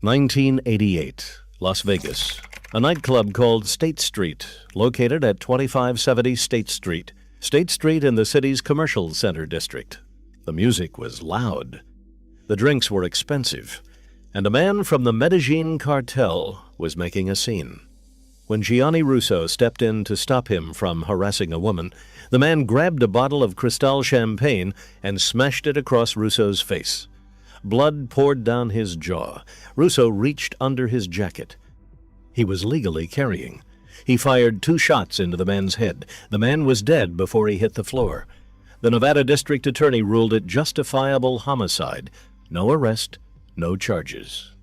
1988, Las Vegas. A nightclub called State Street, located at 2570 State Street. State Street in the city's commercial center district. The music was loud. The drinks were expensive. And a man from the Medellin cartel was making a scene. When Gianni Russo stepped in to stop him from harassing a woman, the man grabbed a bottle of Cristal champagne and smashed it across Russo's face. Blood poured down his jaw. Russo reached under his jacket. He was legally carrying. He fired 2 shots into the man's head. The man was dead before he hit the floor. The Nevada District Attorney ruled it justifiable homicide. No arrest, no charges.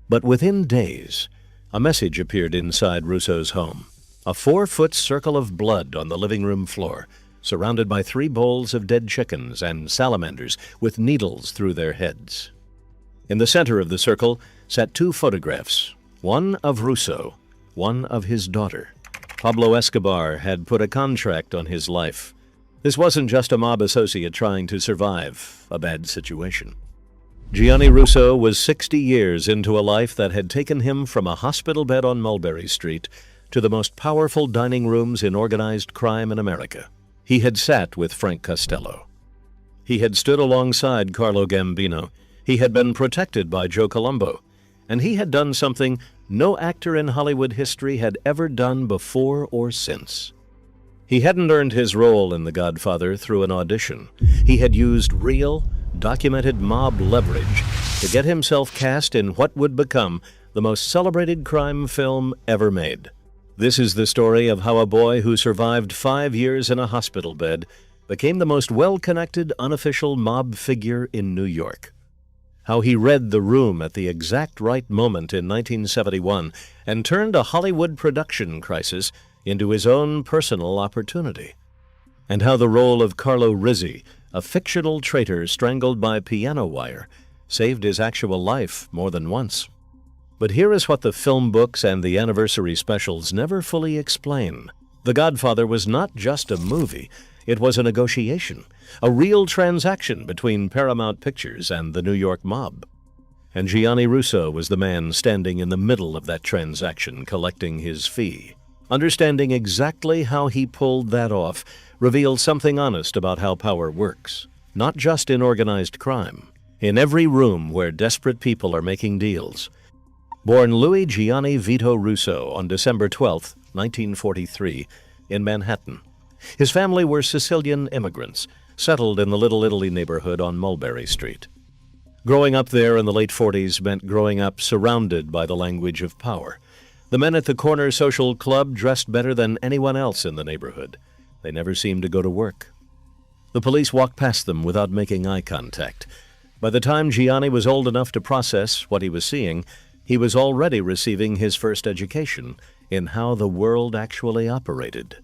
But within days, a message appeared inside Russo's home. A 4-foot circle of blood on the living room floor, surrounded by 3 bowls of dead chickens and salamanders with needles through their heads. In the center of the circle sat 2 photographs, one of Russo, one of his daughter. Pablo Escobar had put a contract on his life. This wasn't just a mob associate trying to survive a bad situation. Gianni Russo was 60 years into a life that had taken him from a hospital bed on Mulberry Street to the most powerful dining rooms in organized crime in America. He had sat with Frank Costello. He had stood alongside Carlo Gambino. He had been protected by Joe Colombo. And he had done something no actor in Hollywood history had ever done before or since. He hadn't earned his role in The Godfather through an audition. He had used real, documented mob leverage to get himself cast in what would become the most celebrated crime film ever made. This is the story of how a boy who survived 5 years in a hospital bed became the most well-connected unofficial mob figure in New York. How he read the room at the exact right moment in 1971 and turned a Hollywood production crisis into his own personal opportunity. And how the role of Carlo Rizzi, a fictional traitor strangled by piano wire, saved his actual life more than once. But here is what the film books and the anniversary specials never fully explain. The Godfather was not just a movie. It was a negotiation, a real transaction between Paramount Pictures and the New York mob. And Gianni Russo was the man standing in the middle of that transaction, collecting his fee. Understanding exactly how he pulled that off reveals something honest about how power works, not just in organized crime, in every room where desperate people are making deals. Born Louis Gianni Vito Russo on December 12, 1943, in Manhattan. His family were Sicilian immigrants, settled in the Little Italy neighborhood on Mulberry Street. Growing up there in the late 40s meant growing up surrounded by the language of power. The men at the corner social club dressed better than anyone else in the neighborhood. They never seemed to go to work. The police walked past them without making eye contact. By the time Gianni was old enough to process what he was seeing, he was already receiving his first education in how the world actually operated.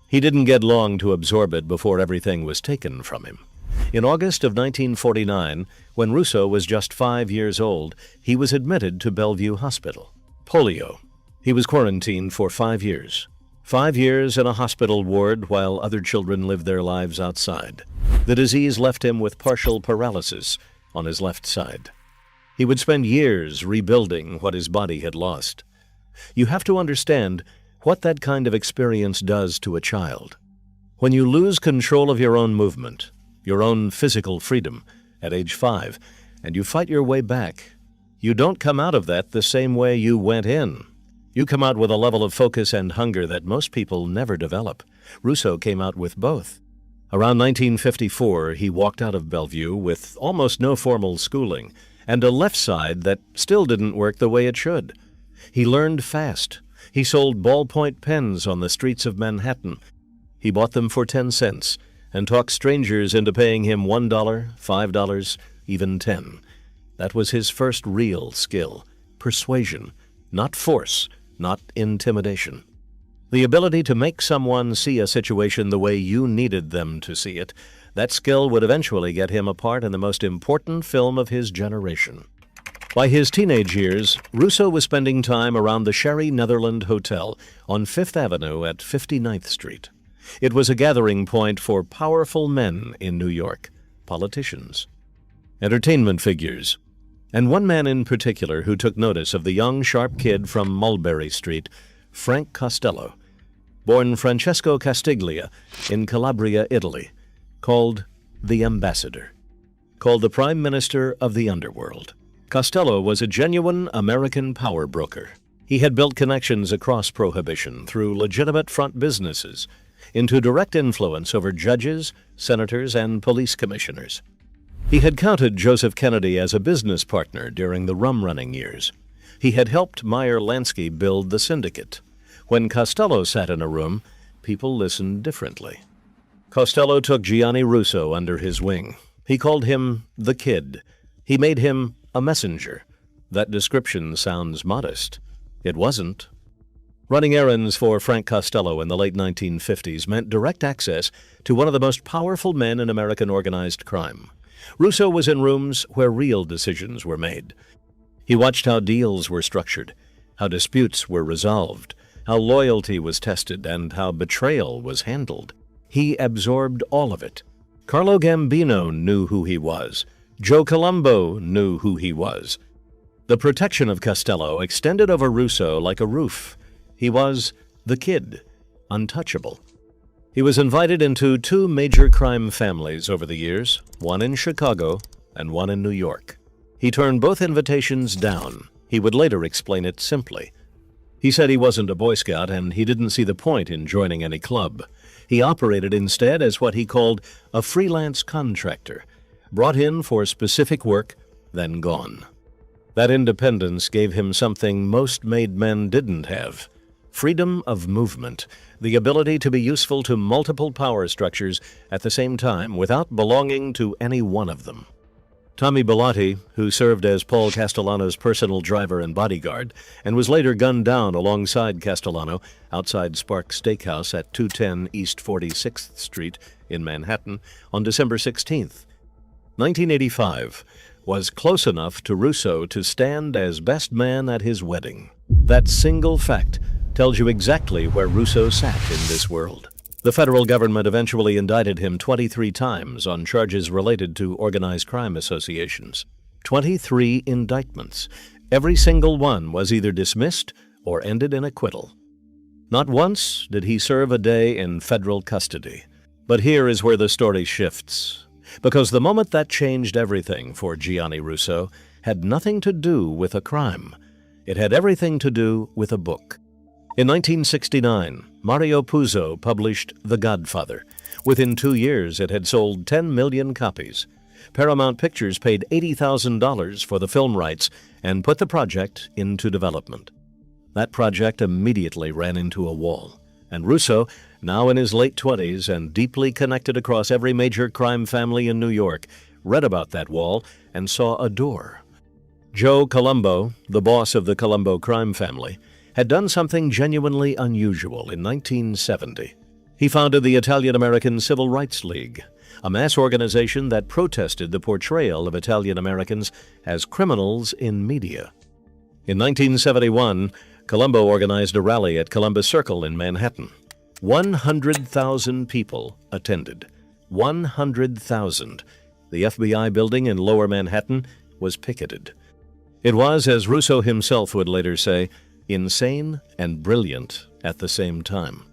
He didn't get long to absorb it before everything was taken from him. In August of 1949, when Russo was just 5 years old, he was admitted to Bellevue Hospital. Polio. He was quarantined for 5 years. 5 years in a hospital ward while other children lived their lives outside. The disease left him with partial paralysis on his left side. He would spend years rebuilding what his body had lost. You have to understand what that kind of experience does to a child. When you lose control of your own movement, your own physical freedom, at age 5, and you fight your way back, you don't come out of that the same way you went in. You come out with a level of focus and hunger that most people never develop. Russo came out with both. Around 1954, he walked out of Bellevue with almost no formal schooling and a left side that still didn't work the way it should. He learned fast. He sold ballpoint pens on the streets of Manhattan. He bought them for 10 cents and talked strangers into paying him $1, $5, even 10. That was his first real skill, persuasion, not force, not intimidation. The ability to make someone see a situation the way you needed them to see it, that skill would eventually get him a part in the most important film of his generation. By his teenage years, Russo was spending time around the Sherry Netherland Hotel on 5th Avenue at 59th Street. It was a gathering point for powerful men in New York, politicians, entertainment figures, And one man in particular who took notice of the young, sharp kid from Mulberry Street, Frank Costello, born Francesco Castiglia in Calabria, Italy, called the Ambassador, called the Prime Minister of the Underworld. Costello was a genuine American power broker. He had built connections across Prohibition through legitimate front businesses into direct influence over judges, senators, and police commissioners. He had counted Joseph Kennedy as a business partner during the rum-running years. He had helped Meyer Lansky build the syndicate. When Costello sat in a room, people listened differently. Costello took Gianni Russo under his wing. He called him the Kid. He made him a messenger. That description sounds modest. It wasn't. Running errands for Frank Costello in the late 1950s meant direct access to one of the most powerful men in American organized crime. Russo was in rooms where real decisions were made. He watched how deals were structured, how disputes were resolved, how loyalty was tested, and how betrayal was handled. He absorbed all of it. Carlo Gambino knew who he was. Joe Colombo knew who he was. The protection of Costello extended over Russo like a roof. He was the Kid, untouchable. He was invited into two major crime families over the years, one in Chicago and one in New York. He turned both invitations down. He would later explain it simply. He said he wasn't a Boy Scout and he didn't see the point in joining any club. He operated instead as what he called a freelance contractor, brought in for specific work, then gone. That independence gave him something most made men didn't have: freedom of movement, the ability to be useful to multiple power structures at the same time without belonging to any one of them. Tommy Bellotti, who served as Paul Castellano's personal driver and bodyguard, and was later gunned down alongside Castellano outside Sparks Steakhouse at 210 East 46th Street in Manhattan on December 16th, 1985, was close enough to Russo to stand as best man at his wedding. That single fact tells you exactly where Russo sat in this world. The federal government eventually indicted him 23 times on charges related to organized crime associations. 23 indictments. Every single one was either dismissed or ended in acquittal. Not once did he serve a day in federal custody. But here is where the story shifts, because the moment that changed everything for Gianni Russo had nothing to do with a crime. It had everything to do with a book. In 1969, Mario Puzo published The Godfather. Within 2 years, it had sold 10 million copies. Paramount Pictures paid $80,000 for the film rights and put the project into development. That project immediately ran into a wall, and Russo, now in his late 20s and deeply connected across every major crime family in New York, read about that wall and saw a door. Joe Colombo, the boss of the Colombo crime family, had done something genuinely unusual in 1970. He founded the Italian-American Civil Rights League, a mass organization that protested the portrayal of Italian Americans as criminals in media. In 1971, Colombo organized a rally at Columbus Circle in Manhattan. 100,000 people attended. 100,000. The FBI building in Lower Manhattan was picketed. It was, as Russo himself would later say, insane and brilliant at the same time.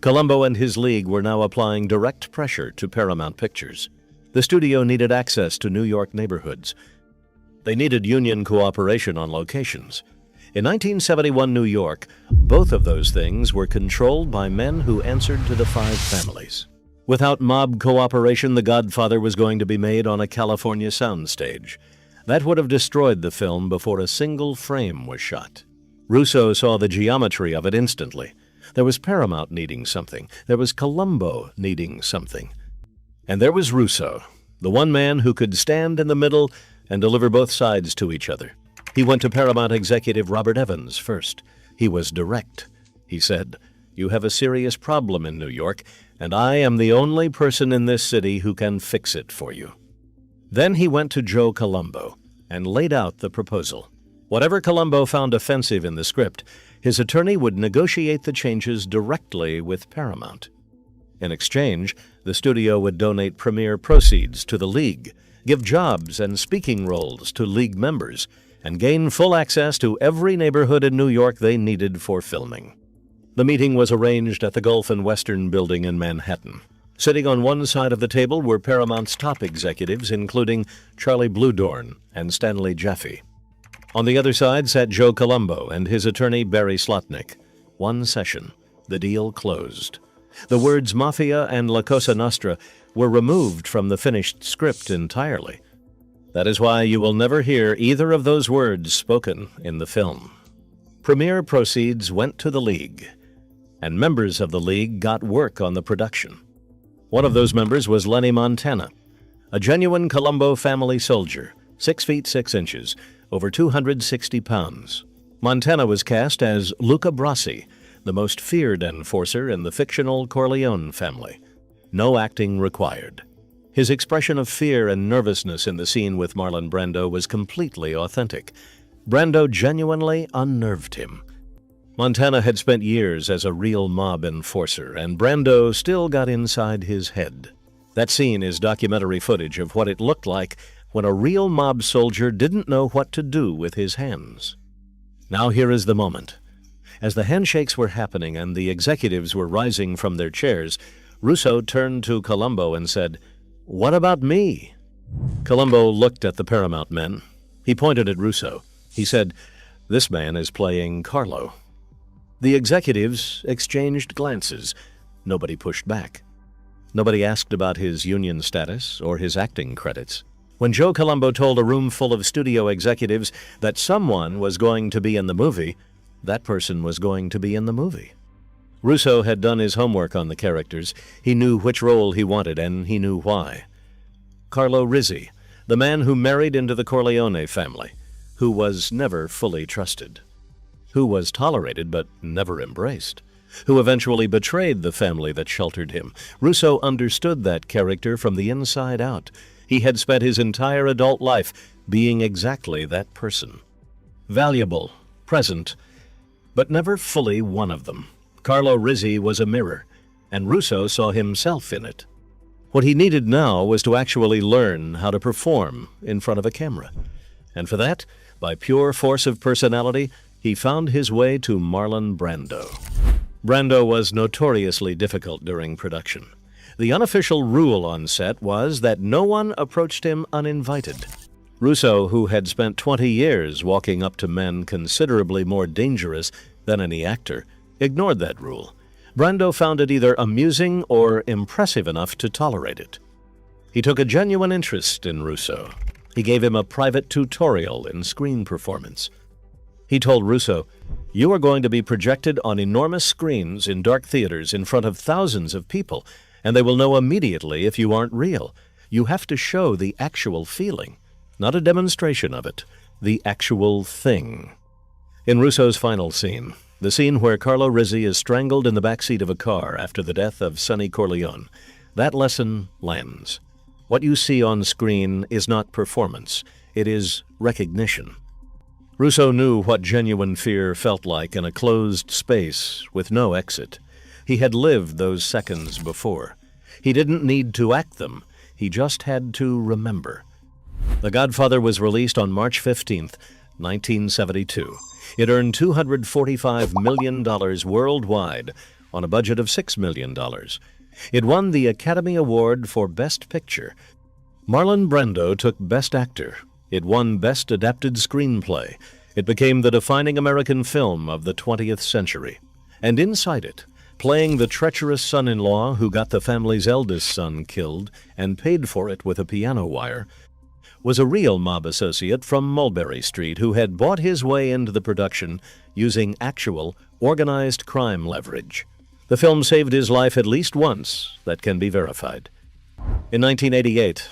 Colombo and his league were now applying direct pressure to Paramount Pictures. The studio needed access to New York neighborhoods. They needed union cooperation on locations. In 1971 New York, both of those things were controlled by men who answered to the five families. Without mob cooperation, The Godfather was going to be made on a California soundstage. That would have destroyed the film before a single frame was shot. Russo saw the geometry of it instantly. There was Paramount needing something. There was Colombo needing something. And there was Russo, the one man who could stand in the middle and deliver both sides to each other. He went to Paramount executive Robert Evans first. He was direct. He said, "You have a serious problem in New York, and I am the only person in this city who can fix it for you." Then he went to Joe Colombo and laid out the proposal. Whatever Colombo found offensive in the script, his attorney would negotiate the changes directly with Paramount. In exchange, the studio would donate premiere proceeds to the League, give jobs and speaking roles to League members, and gain full access to every neighborhood in New York they needed for filming. The meeting was arranged at the Gulf and Western Building in Manhattan. Sitting on one side of the table were Paramount's top executives, including Charlie Bluedorn and Stanley Jaffe. On the other side sat Joe Colombo and his attorney Barry Slotnick. One session. The deal closed. The words Mafia and La Cosa Nostra were removed from the finished script entirely. That is why you will never hear either of those words spoken in the film. Premiere proceeds went to the League, and members of the League got work on the production. One of those members was Lenny Montana, a genuine Colombo family soldier, 6 feet 6 inches, over 260 pounds. Montana was cast as Luca Brasi, the most feared enforcer in the fictional Corleone family. No acting required. His expression of fear and nervousness in the scene with Marlon Brando was completely authentic. Brando genuinely unnerved him. Montana had spent years as a real mob enforcer, and Brando still got inside his head. That scene is documentary footage of what it looked like when a real mob soldier didn't know what to do with his hands. Now here is the moment. As the handshakes were happening and the executives were rising from their chairs, Russo turned to Colombo and said, "What about me?" Colombo looked at the Paramount men. He pointed at Russo. He said, "This man is playing Carlo." The executives exchanged glances. Nobody pushed back. Nobody asked about his union status or his acting credits. When Joe Colombo told a room full of studio executives that someone was going to be in the movie, that person was going to be in the movie. Russo had done his homework on the characters. He knew which role he wanted, and he knew why. Carlo Rizzi, the man who married into the Corleone family, who was never fully trusted, who was tolerated but never embraced, who eventually betrayed the family that sheltered him. Russo understood that character from the inside out. He had spent his entire adult life being exactly that person. Valuable, present, but never fully one of them. Carlo Rizzi was a mirror, and Russo saw himself in it. What he needed now was to actually learn how to perform in front of a camera. And for that, by pure force of personality, he found his way to Marlon Brando. Brando was notoriously difficult during production. The unofficial rule on set was that no one approached him uninvited. Russo, who had spent 20 years walking up to men considerably more dangerous than any actor, ignored that rule. Brando found it either amusing or impressive enough to tolerate it. He took a genuine interest in Russo. He gave him a private tutorial in screen performance. He told Russo, "You are going to be projected on enormous screens in dark theaters in front of thousands of people, and they will know immediately if you aren't real. You have to show the actual feeling, not a demonstration of it, the actual thing." In Russo's final scene, the scene where Carlo Rizzi is strangled in the backseat of a car after the death of Sonny Corleone, that lesson lands. What you see on screen is not performance, it is recognition. Russo knew what genuine fear felt like in a closed space with no exit. He had lived those seconds before. He didn't need to act them, he just had to remember. The Godfather was released on March 15th, 1972. It earned $245 million worldwide on a budget of $6 million. It won the Academy Award for Best Picture. Marlon Brando took Best Actor. It won Best Adapted Screenplay. It became the defining American film of the 20th century. And inside it, playing the treacherous son-in-law who got the family's eldest son killed and paid for it with a piano wire, was a real mob associate from Mulberry Street who had bought his way into the production using actual, organized crime leverage. The film saved his life at least once, that can be verified. In 1988,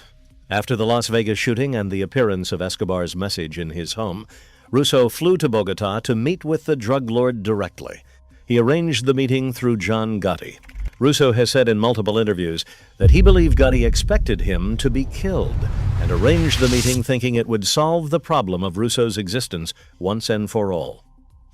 after the Las Vegas shooting and the appearance of Escobar's message in his home, Russo flew to Bogota to meet with the drug lord directly. He arranged the meeting through John Gotti. Russo has said in multiple interviews that he believed Gotti expected him to be killed and arranged the meeting thinking it would solve the problem of Russo's existence once and for all.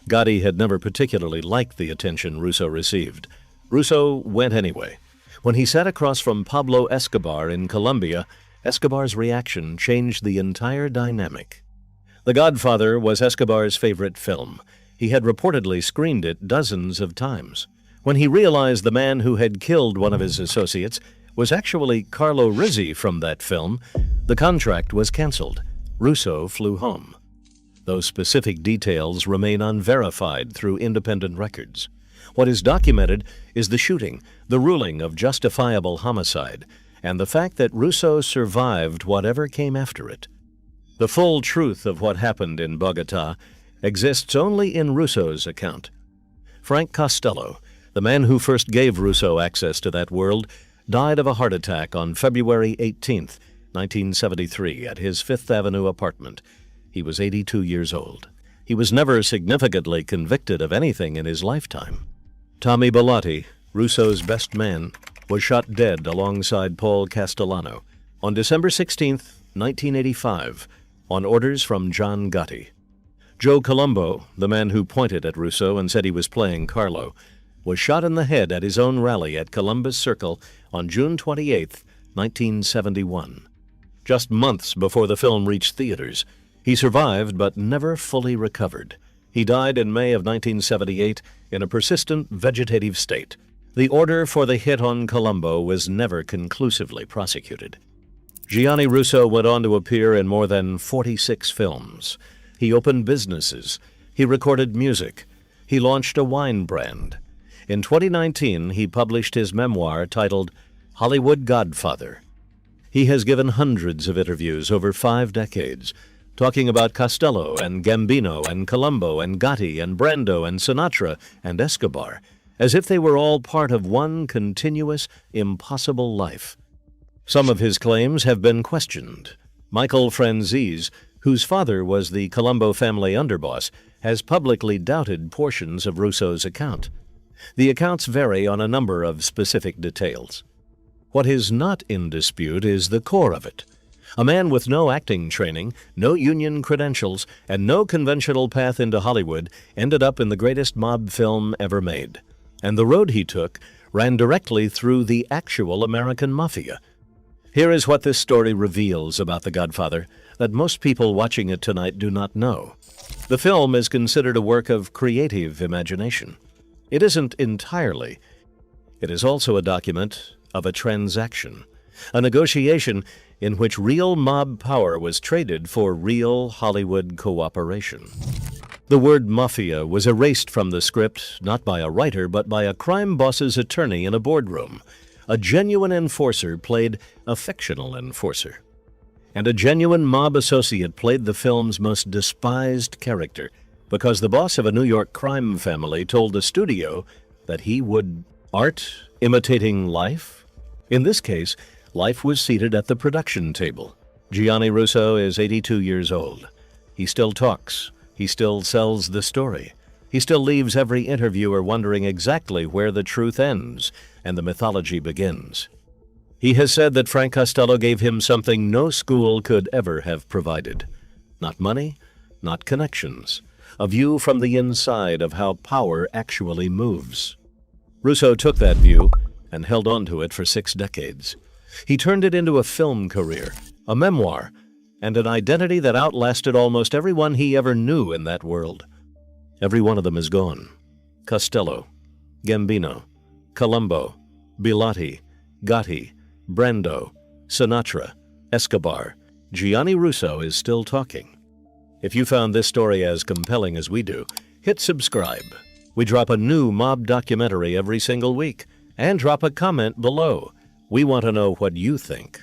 Gotti had never particularly liked the attention Russo received. Russo went anyway. When he sat across from Pablo Escobar in Colombia, Escobar's reaction changed the entire dynamic. The Godfather was Escobar's favorite film. He had reportedly screened it dozens of times. When he realized the man who had killed one of his associates was actually Carlo Rizzi from that film, the contract was canceled. Russo flew home. Those specific details remain unverified through independent records. What is documented is the shooting, the ruling of justifiable homicide, and the fact that Russo survived whatever came after it. The full truth of what happened in Bogota exists only in Russo's account. Frank Costello, the man who first gave Russo access to that world, died of a heart attack on February 18, 1973, at his Fifth Avenue apartment. He was 82 years old. He was never significantly convicted of anything in his lifetime. Tommy Bellotti, Russo's best man, was shot dead alongside Paul Castellano on December 16, 1985, on orders from John Gotti. Joe Colombo, the man who pointed at Russo and said he was playing Carlo, was shot in the head at his own rally at Columbus Circle on June 28, 1971. Just months before the film reached theaters, he survived but never fully recovered. He died in May of 1978 in a persistent vegetative state. The order for the hit on Colombo was never conclusively prosecuted. Gianni Russo went on to appear in more than 46 films. He opened businesses. He recorded music. He launched a wine brand. In 2019, he published his memoir titled Hollywood Godfather. He has given hundreds of interviews over 5 decades, talking about Costello and Gambino and Colombo and Gotti and Brando and Sinatra and Escobar, as if they were all part of one continuous, impossible life. Some of his claims have been questioned. Michael Franzese, whose father was the Colombo family underboss, has publicly doubted portions of Russo's account. The accounts vary on a number of specific details. What is not in dispute is the core of it. A man with no acting training, no union credentials, and no conventional path into Hollywood ended up in the greatest mob film ever made. And the road he took ran directly through the actual American Mafia. Here is what this story reveals about The Godfather that most people watching it tonight do not know. The film is considered a work of creative imagination. It isn't entirely. It is also a document of a transaction, a negotiation in which real mob power was traded for real Hollywood cooperation. The word mafia was erased from the script not by a writer but by a crime boss's attorney in a boardroom. A genuine enforcer played a fictional enforcer. And a genuine mob associate played the film's most despised character because the boss of a New York crime family told the studio that he would art imitating life. In this case, life was seated at the production table. Gianni Russo is 82 years old. He still talks. He still sells the story. He still leaves every interviewer wondering exactly where the truth ends and the mythology begins. He has said that Frank Costello gave him something no school could ever have provided. Not money, not connections. A view from the inside of how power actually moves. Russo took that view and held on to it for 6 decades. He turned it into a film career, a memoir, and an identity that outlasted almost everyone he ever knew in that world. Every one of them is gone. Costello, Gambino, Colombo, Bellotti, Gotti, Brando, Sinatra, Escobar. Gianni Russo is still talking. If you found this story as compelling as we do, hit subscribe. We drop a new mob documentary every single week. And drop a comment below. We want to know what you think.